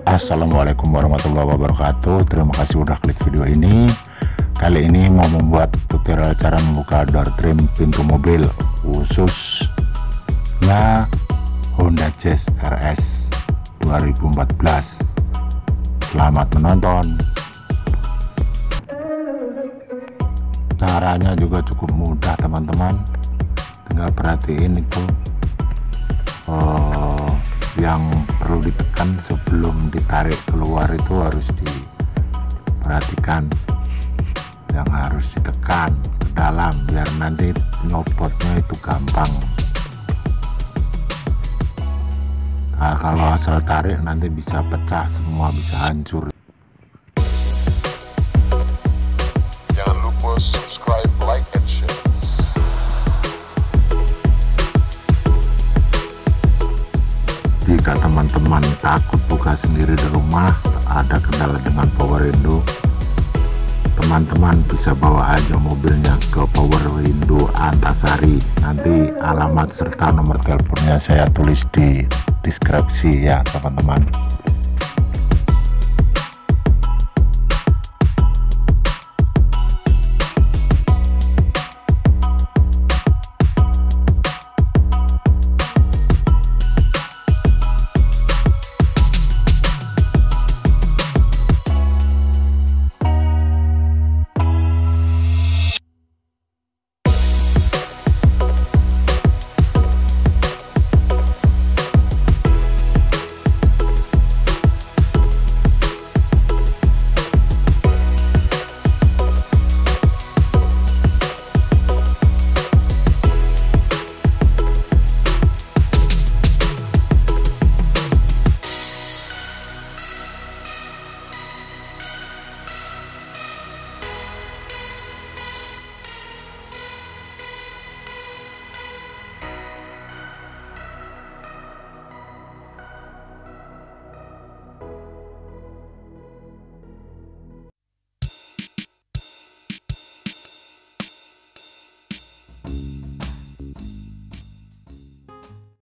Assalamualaikum warahmatullahi wabarakatuh. Terima kasih udah klik video ini. Kali ini mau membuat tutorial cara membuka door trim pintu mobil khususnya Honda Jazz RS 2014. Selamat menonton. Caranya juga cukup mudah teman-teman, tinggal perhatiin itu yang perlu ditekan sebelum ditarik keluar, itu harus diperhatikan, yang harus ditekan ke dalam biar nanti nyopotnya itu gampang. Nah, kalau asal tarik nanti bisa pecah semua, bisa hancur. Jangan lupa subscribe, like, and share. Jika teman-teman takut buka sendiri di rumah, ada kendala dengan power window, teman-teman bisa bawa aja mobilnya ke Power Window Antasari. Nanti alamat serta nomor teleponnya saya tulis di deskripsi ya teman-teman.